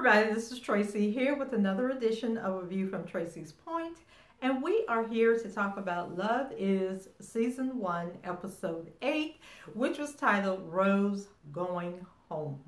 everybody, this is Tracy here with another edition of A View from Tracy's Point, and we are here to talk about Love Is Season 1, Episode 8, which was titled Rose Going Home.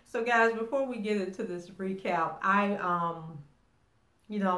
So guys, before we get into this recap, I'm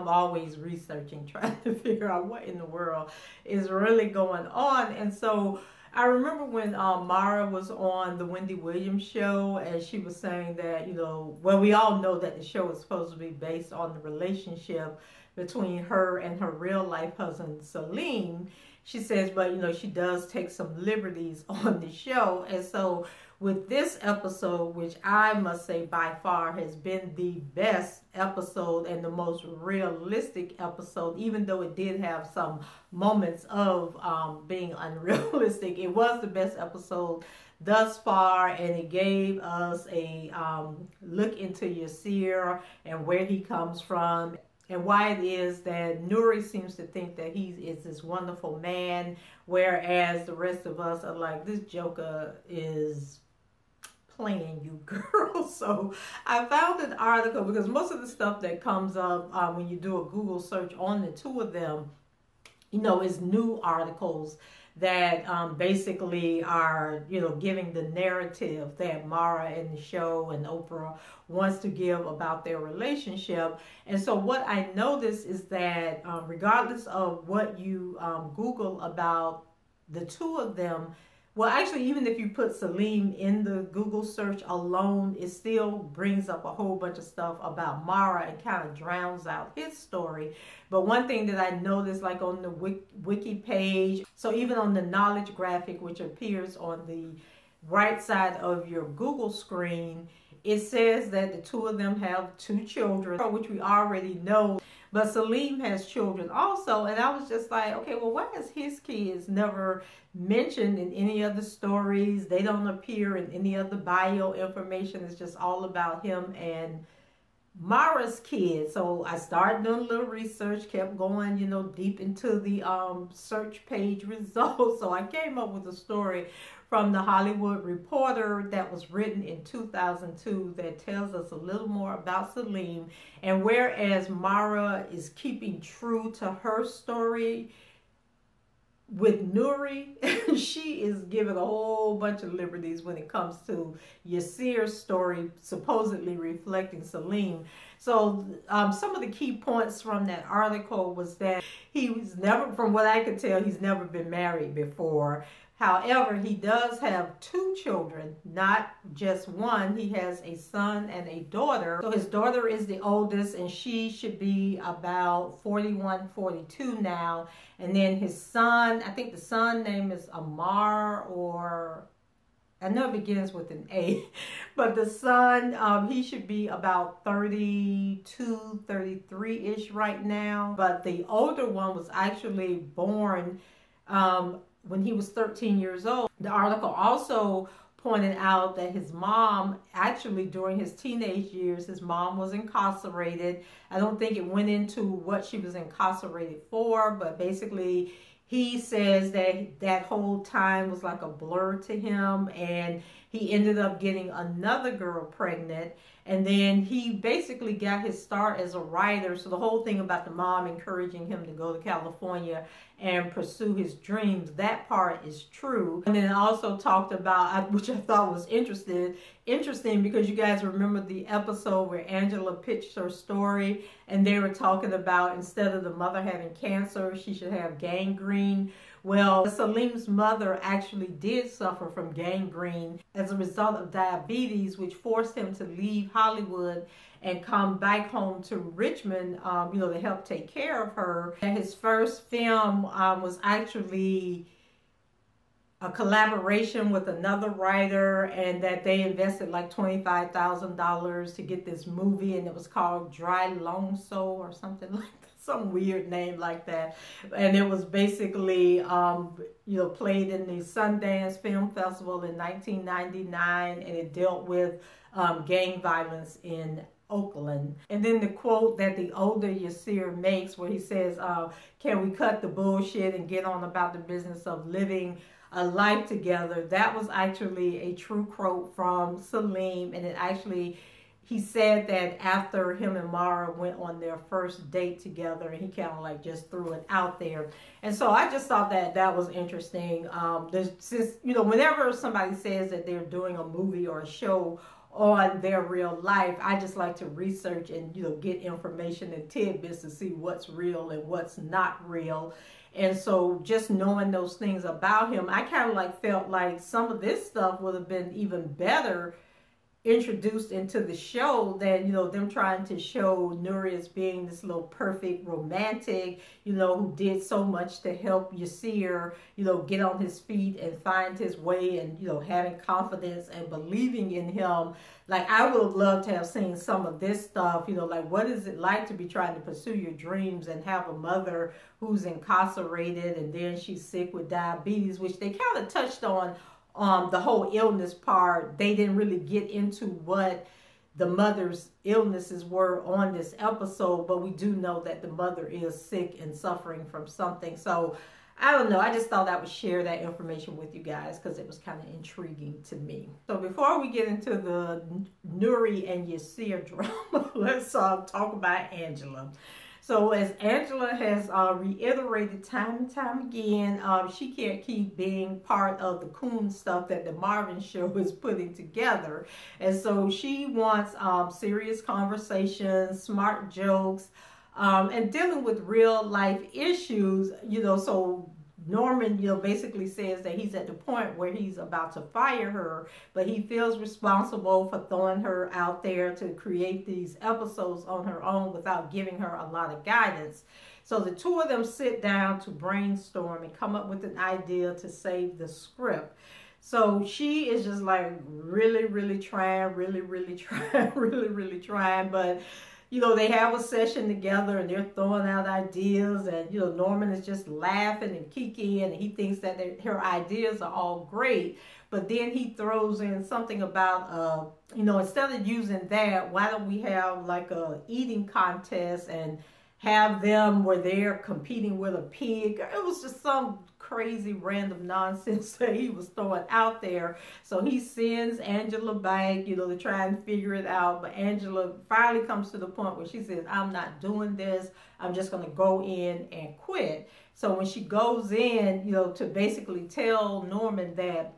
always researching, trying to figure out what in the world is really going on. And so I remember when Mara was on the Wendy Williams show, and she was saying that, we all know that the show is supposed to be based on the relationship between her and her real life husband, Salim. She says, but, she does take some liberties on the show. And so with this episode, which I must say by far has been the best episode and the most realistic episode, even though it did have some moments of being unrealistic, it was the best episode thus far, and it gave us a look into Yasir and where he comes from, and why it is that Nuri seems to think that he is this wonderful man, whereas the rest of us are like, this joker is playing you, girl. So I found an article, because most of the stuff that comes up when you do a Google search on the two of them, is new articles that basically are, giving the narrative that Mara in the show and Oprah wants to give about their relationship. And so what I noticed is that regardless of what you Google about the two of them, well, actually, even if you put Salim in the Google search alone, it still brings up a whole bunch of stuff about Mara and kind of drowns out his story. But one thing that I noticed, like on the wiki page, so even on the knowledge graphic, which appears on the right side of your Google screen, it says that the two of them have 2 children, which we already know. But Salim has children also, and I was just like, okay, well, why is his kids never mentioned in any of the stories? They don't appear in any of the bio information. It's just all about him and Mara's kids. So I started doing a little research, kept going, deep into the search page results. So I came up with a story from the Hollywood Reporter that was written in 2002 that tells us a little more about Salim. And whereas Mara is keeping true to her story with Nuri, she is giving a whole bunch of liberties when it comes to Yasir's story, supposedly reflecting Salim. So some of the key points from that article was that he was never, from what I could tell, he's never been married before. However, he does have 2 children, not just one. He has a son and a daughter. So his daughter is the oldest, and she should be about 41, 42 now. And then his son, I think the son name is Amar, or I know it begins with an A. But the son, he should be about 32, 33-ish right now. But the older one was actually born when he was 13 years old. The article also pointed out that his mom, actually during his teenage years, his mom was incarcerated. I don't think it went into what she was incarcerated for, but basically he says that that whole time was like a blur to him, and He ended up getting another girl pregnant. And then he basically got his start as a writer. So the whole thing about the mom encouraging him to go to California and pursue his dreams, that part is true. And then also talked about, which I thought was interesting because you guys remember the episode where Angela pitched her story and they were talking about instead of the mother having cancer, she should have gangrene. Well, Salim's mother actually did suffer from gangrene as a result of diabetes, which forced him to leave Hollywood and come back home to Richmond, to help take care of her. And his first film was actually a collaboration with another writer, and that they invested like $25,000 to get this movie, and it was called Dry Longso or something like that. Some weird name like that. And it was basically, played in the Sundance Film Festival in 1999, and it dealt with gang violence in Oakland. And then the quote that the older Yasir makes where he says, can we cut the bullshit and get on about the business of living a life together? That was actually a true quote from Salim, and it actually, he said that after him and Mara went on their first date together, and he kind of like just threw it out there. And so I just thought that that was interesting. Since, whenever somebody says that they're doing a movie or a show on their real life, I just like to research and, get information and tidbits to see what's real and what's not real. And so just knowing those things about him, I kind of like felt like some of this stuff would have been even better introduced into the show than, them trying to show Nuri as being this little perfect romantic, who did so much to help Yasir, get on his feet and find his way and, having confidence and believing in him. Like, I would have loved to have seen some of this stuff, like what is it like to be trying to pursue your dreams and have a mother who's incarcerated and then she's sick with diabetes, which they kind of touched on the whole illness part. They didn't really get into what the mother's illnesses were on this episode, but we do know that the mother is sick and suffering from something. So I don't know, I just thought I would share that information with you guys because it was kind of intriguing to me. So before we get into the Nuri and Yasir drama, let's talk about Angela. So as Angela has reiterated time and time again, she can't keep being part of the coon stuff that the Marvin show is putting together. And so she wants serious conversations, smart jokes, and dealing with real life issues, so Norman, basically says that he's at the point where he's about to fire her, but he feels responsible for throwing her out there to create these episodes on her own without giving her a lot of guidance. So the two of them sit down to brainstorm and come up with an idea to save the script. So she is just like really trying, really trying, but they have a session together and they're throwing out ideas, and, Norman is just laughing and kiki, and he thinks that her ideas are all great. But then he throws in something about, instead of using that, why don't we have like a eating contest and have them where they're competing with a pig? It was just some crazy random nonsense that he was throwing out there. So he sends Angela back, to try and figure it out. But Angela finally comes to the point where she says, I'm not doing this. I'm just going to go in and quit. So when she goes in, to basically tell Norman that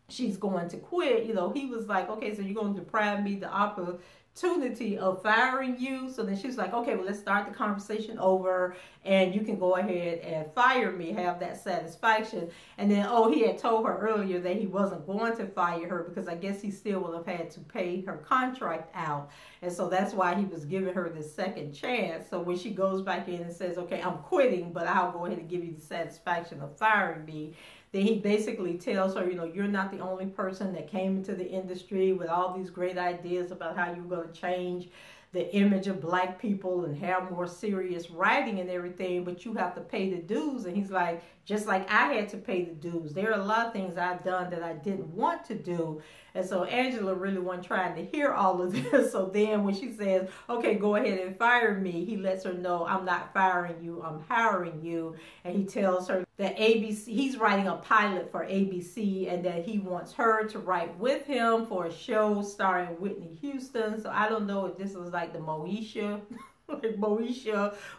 she's going to quit, he was like, okay, so you're going to deprive me the opportunity of firing you? So then she was like, okay, well, let's start the conversation over and you can go ahead and fire me, have that satisfaction. And then, he had told her earlier that he wasn't going to fire her because I guess he still would have had to pay her contract out. And so that's why he was giving her this second chance. So when she goes back in and says, okay, I'm quitting, but I'll go ahead and give you the satisfaction of firing me, then he basically tells her, you're not the only person that came into the industry with all these great ideas about how you're going to change the image of black people and have more serious writing and everything, but you have to pay the dues. And he's like, just like I had to pay the dues. There are a lot of things I've done that I didn't want to do. And so Angela really wasn't trying to hear all of this. So then when she says, okay, go ahead and fire me, he lets her know, I'm not firing you, I'm hiring you. And he tells her that ABC, he's writing a pilot for ABC, and that he wants her to write with him for a show starring Whitney Houston. So I don't know if this was like the Moesha,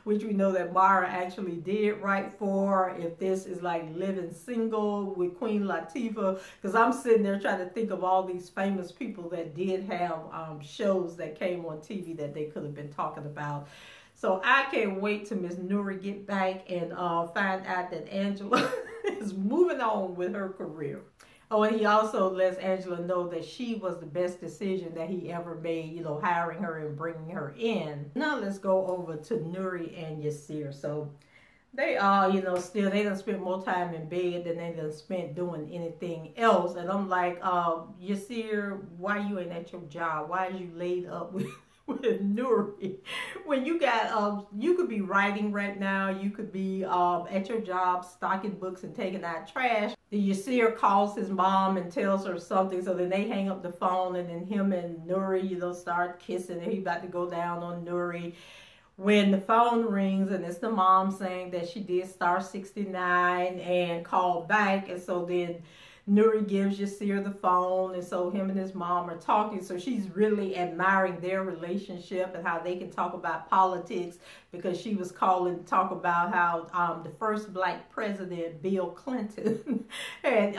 which we know that Mara actually did write for, if this is like Living Single with Queen Latifah, because I'm sitting there trying to think of all these famous people that did have shows that came on TV that they could have been talking about. So I can't wait till Miss Nuri get back and find out that Angela is moving on with her career. Oh, and he also lets Angela know that she was the best decision that he ever made, you know, hiring her and bringing her in. Now let's go over to Nuri and Yasir. So they are, you know, still, they done spent more time in bed than they done spent doing anything else. And I'm like, Yasir, why you ain't at your job? Why is you laid up with Nuri? When you got, you could be writing right now, you could be at your job stocking books and taking out trash. The Yasir calls his mom and tells her something, so then they hang up the phone, and then him and Nuri, you know, start kissing, and he about to go down on Nuri. When the phone rings, and it's the mom saying that she did star 69 and called back, and so then Nuri gives Yasir the phone, and so him and his mom are talking. So she's really admiring their relationship and how they can talk about politics, because she was calling to talk about how the first black president, Bill Clinton, had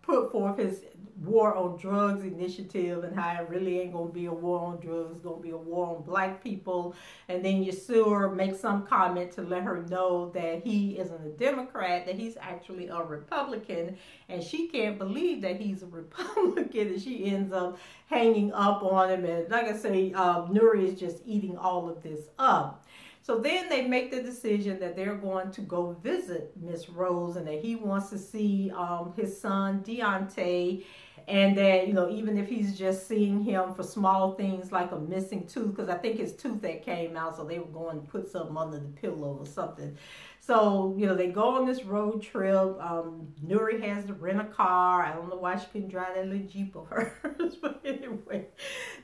put forth his war on drugs initiative, and how it really ain't gonna be a war on drugs, it's gonna be a war on black people. And then Yasir makes some comment to let her know that he isn't a Democrat, that he's actually a Republican, and she can't believe that he's a Republican, and she ends up hanging up on him. And like I say, Nuri is just eating all of this up. So then they make the decision that they're going to go visit Miss Rose, and that he wants to see his son Deontay, and that, you know, even if he's just seeing him for small things like a missing tooth, because I think his tooth that came out, so they were going to put something under the pillow or something. So, you know, they go on this road trip. Nuri has to rent a car. I don't know why she couldn't drive that little Jeep of hers. But anyway,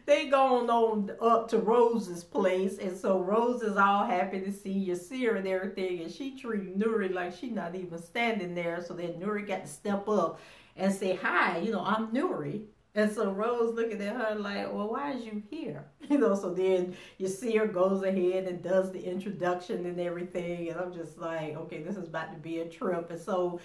they go on up to Rose's place. And so Rose is all happy to see Yasir and everything. And she treating Nuri like she's not even standing there. So then Nuri got to step up and say, hi, you know, I'm Nuri. And so Rose looking at her like, well, why is you here? You know, so then Yasir goes ahead and does the introduction and everything. And I'm just like, okay, this is about to be a trip. And so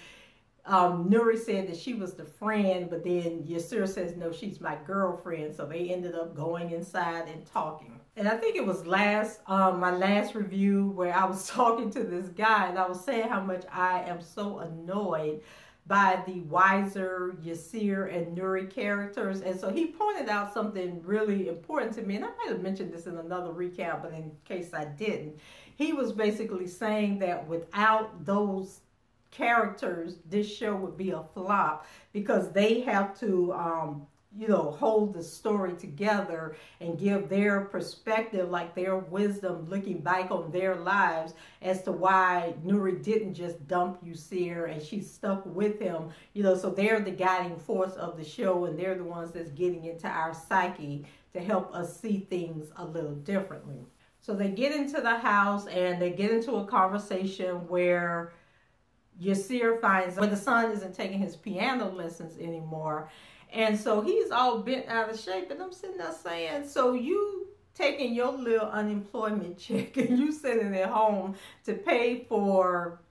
Nuri said that she was the friend, but then Yasir says, no, she's my girlfriend. So they ended up going inside and talking. And I think it was my last review where I was talking to this guy, and I was saying how much I am so annoyed by the wiser Yasir and Nuri characters. And so he pointed out something really important to me, and I might have mentioned this in another recap, but in case I didn't, he was basically saying that without those characters, this show would be a flop, because they have to you know, hold the story together and give their perspective, like their wisdom, looking back on their lives as to why Nuri didn't just dump Yasir and she stuck with him. You know, so they're the guiding force of the show, and they're the ones that's getting into our psyche to help us see things a little differently. So they get into the house and they get into a conversation where Yasir finds where the son isn't taking his piano lessons anymore. And so he's all bent out of shape, and I'm sitting there saying, so you taking your little unemployment check and you sending it home to pay for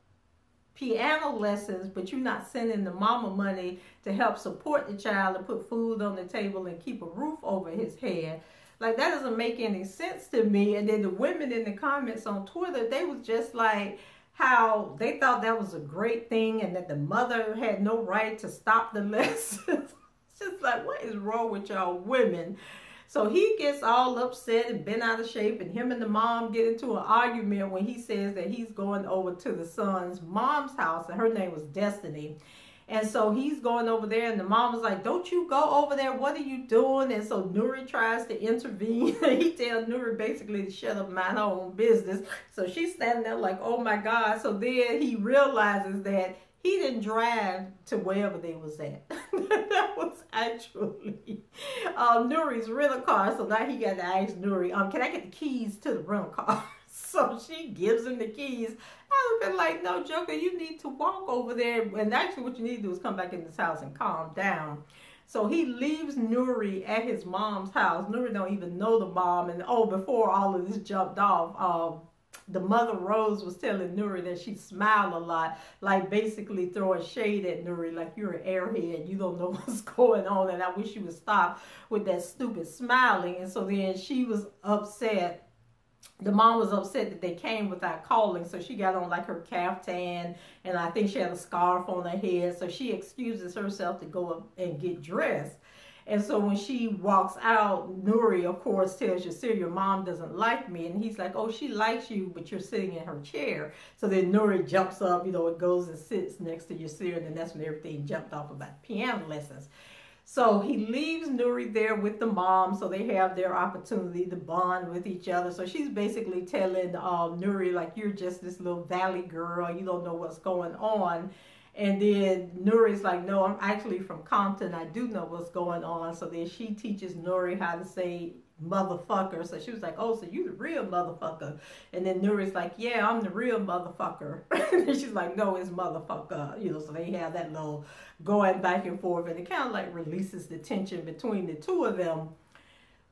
piano lessons, but you're not sending the mama money to help support the child and put food on the table and keep a roof over his head. Like, that doesn't make any sense to me. And then the women in the comments on Twitter, they was just like, how they thought that was a great thing and that the mother had no right to stop the lessons. Just like, what is wrong with y'all women? So he gets all upset and bent out of shape, and him and the mom get into an argument when he says that he's going over to the son's mom's house, and her name was Destiny. And so he's going over there, and the mom was like, don't you go over there, what are you doing? And so Nuri tries to intervene. He tells Nuri basically to shut up, mind her own business. So she's standing there like, oh my God. So then he realizes that he didn't drive to wherever they was at. That was actually Nuri's rental car. So now he got to ask Nuri, can I get the keys to the rental car? So she gives him the keys. I would have been like, no, Joker, you need to walk over there. And actually what you need to do is come back in this house and calm down. So he leaves Nuri at his mom's house. Nuri don't even know the mom. And before all of this jumped off, the mother Rose was telling Nuri that she smiled a lot, like basically throwing shade at Nuri, like you're an airhead, you don't know what's going on, and I wish you would stop with that stupid smiling. And so then she was upset. The mom was upset that they came without calling, so she got on like her caftan, and I think she had a scarf on her head, so she excuses herself to go up and get dressed. And so when she walks out, Nuri, of course, tells Yasir, your mom doesn't like me. And he's like, oh, she likes you, but you're sitting in her chair. So then Nuri jumps up, it goes and sits next to Yasir. And then that's when everything jumped off about piano lessons. So he leaves Nuri there with the mom, so they have their opportunity to bond with each other. So she's basically telling Nuri, like, you're just this little valley girl. You don't know what's going on. And then Nuri's like, no, I'm actually from Compton. I do know what's going on. So then she teaches Nuri how to say motherfucker. So she was like, oh, so you the real motherfucker. And then Nuri's like, yeah, I'm the real motherfucker. And then she's like, no, it's motherfucker. So they have that little going back and forth. And it kind of like releases the tension between the two of them.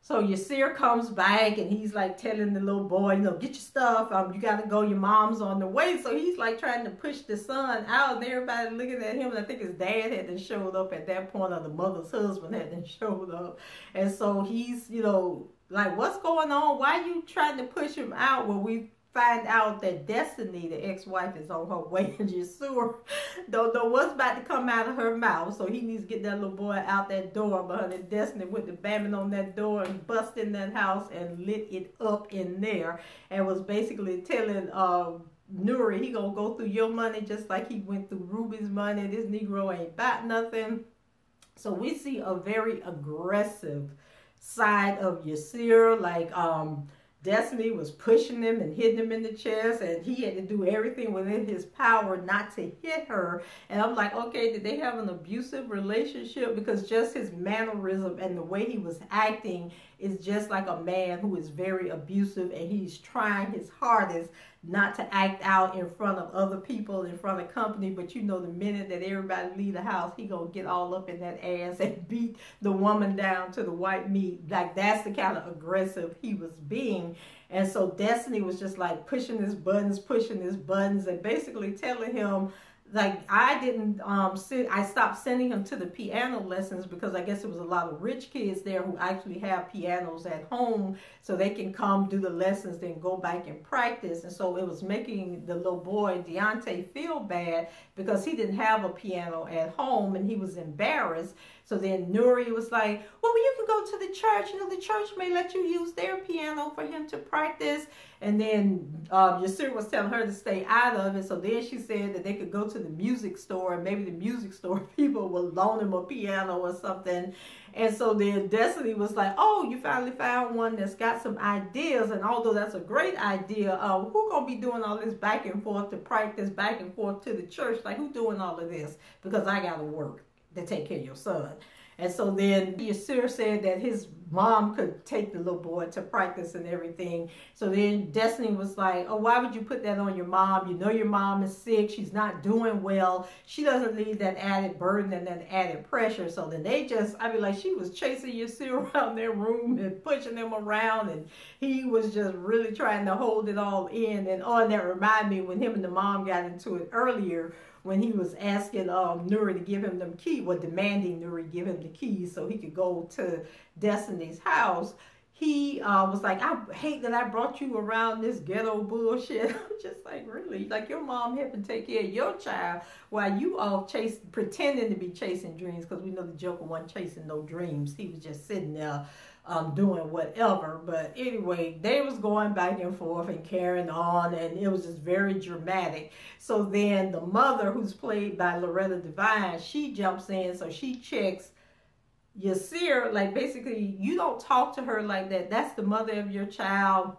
So Yasir comes back and he's like telling the little boy, get your stuff. You got to go. Your mom's on the way. So he's like trying to push the son out, and everybody looking at him. And I think his dad had then showed up at that point, or the mother's husband had then showed up. And so he's, like, what's going on? Why are you trying to push him out? Well, we find out that Destiny, the ex-wife, is on her way, and Yasir don't know what's about to come out of her mouth. So he needs to get that little boy out that door. But Destiny went to bamming on that door and bust in that house and lit it up in there, and was basically telling Nuri, he gonna go through your money just like he went through Ruby's money. This Negro ain't about nothing. So we see a very aggressive side of Yasir, like Destiny was pushing him and hitting him in the chest, and he had to do everything within his power not to hit her. And I'm like, okay, did they have an abusive relationship? Because just his mannerism and the way he was acting is just like a man who is very abusive, and he's trying his hardest not to act out in front of other people, in front of company. But the minute that everybody leave the house, he gonna get all up in that ass and beat the woman down to the white meat. Like, that's the kind of aggressive he was being. And so Destiny was just like pushing his buttons, and basically telling him, like, I stopped sending him to the piano lessons because I guess it was a lot of rich kids there who actually have pianos at home, so they can come do the lessons, then go back and practice. And so it was making the little boy, Deontay, feel bad because he didn't have a piano at home, and he was embarrassed. So then Nuri was like, well, you can go to the church. The church may let you use their piano for him to practice. And then Yasir was telling her to stay out of it. So then she said that they could go to the music store, and maybe the music store people will loan him a piano or something. And so then Destiny was like, oh, you finally found one that's got some ideas. And although that's a great idea, who gonna be doing all this back and forth to practice, back and forth to the church? Like, who doing all of this? Because I gotta work to take care of your son. And so then Yasir said that his mom could take the little boy to practice and everything. So then Destiny was like, oh, why would you put that on your mom? Your mom is sick. She's not doing well. She doesn't need that added burden and that added pressure. So then she was chasing Yasir around their room and pushing him around. And he was just really trying to hold it all in. And that reminded me when him and the mom got into it earlier, when he was asking Nuri to give him them keys, demanding Nuri give him the keys so he could go to Destiny's house. He was like, I hate that I brought you around this ghetto bullshit. I'm just like, really? Like, your mom helping take care of your child while you all pretending to be chasing dreams, because we know the Joker wasn't chasing no dreams. He was just sitting there doing whatever. But anyway, they was going back and forth and carrying on, and it was just very dramatic. So then the mother, who's played by Loretta Devine, she jumps in, so she checks Yasir, like basically, you don't talk to her like that. That's the mother of your child.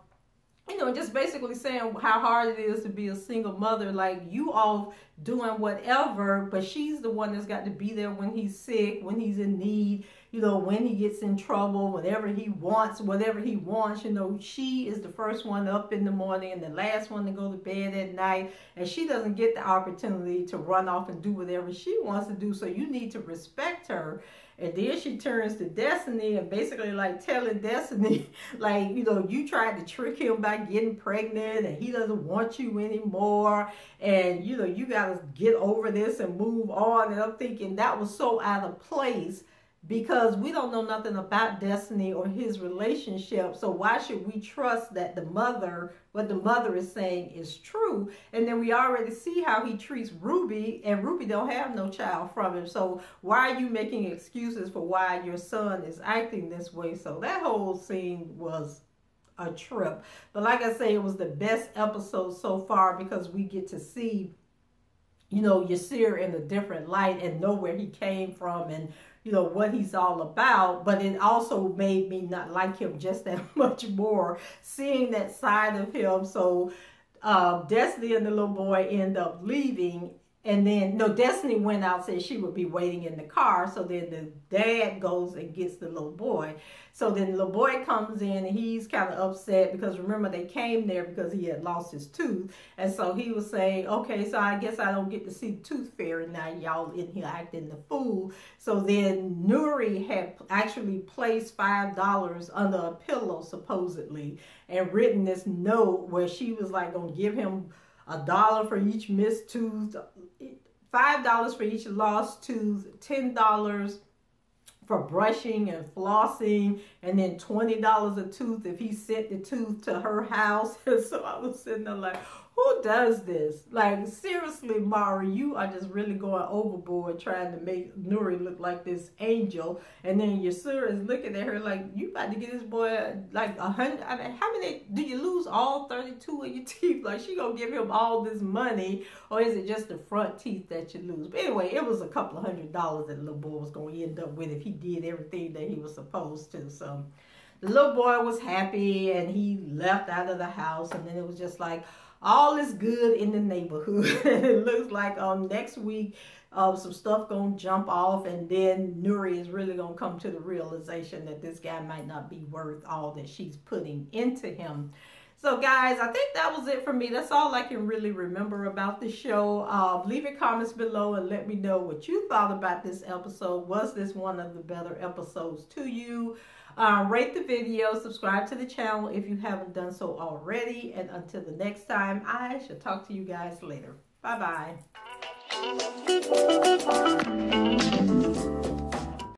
You know, just basically saying how hard it is to be a single mother. Like, you all doing whatever, but she's the one that's got to be there when he's sick, when he's in need, you know, when he gets in trouble, whatever he wants, you know, she is the first one up in the morning and the last one to go to bed at night. And she doesn't get the opportunity to run off and do whatever she wants to do. So you need to respect her. And then she turns to Destiny and basically like telling Destiny, like, you know, you tried to trick him by getting pregnant and he doesn't want you anymore. And, you know, you got to get over this and move on. And I'm thinking that was so out of place, because we don't know nothing about Destiny or his relationship. So why should we trust that what the mother is saying is true? And then we already see how he treats Ruby, and Ruby don't have no child from him. So why are you making excuses for why your son is acting this way? So that whole scene was a trip. But like I say, it was the best episode so far, because we get to see, you know, Yasir in a different light and know where he came from and, you know, what he's all about. But it also made me not like him just that much more, seeing that side of him. So Destiny and the little boy end up leaving. And then, no, Destiny went out, said she would be waiting in the car. So then the dad goes and gets the little boy. So then the little boy comes in and he's kind of upset, because remember, they came there because he had lost his tooth. And so he was saying, okay, so I guess I don't get to see the tooth fairy now. Y'all in here acting the fool. So then Nuri had actually placed $5 under a pillow, supposedly, and written this note where she was like going to give him $1 for each missed tooth, $5 for each lost tooth, $10 for brushing and flossing, and then $20 a tooth if he sent the tooth to her house. And so I was sitting there like, who does this? Like, seriously, Mari, you are just really going overboard trying to make Nuri look like this angel. And then Yasir is looking at her like, you about to get this boy like 100. I mean, how many, do you lose all 32 of your teeth? Like, she gonna give him all this money, or is it just the front teeth that you lose? But anyway, it was a couple of $100 that the little boy was gonna end up with if he did everything that he was supposed to. So the little boy was happy and he left out of the house, and then it was just like, all is good in the neighborhood. It looks like next week some stuff gonna jump off, and then Nuri is really gonna come to the realization that this guy might not be worth all that she's putting into him. So guys, I think that was it for me. That's all I can really remember about the show. Leave your comments below and let me know what you thought about this episode. Was this one of the better episodes to you? Rate the video, subscribe to the channel if you haven't done so already. And until the next time, I shall talk to you guys later. Bye-bye.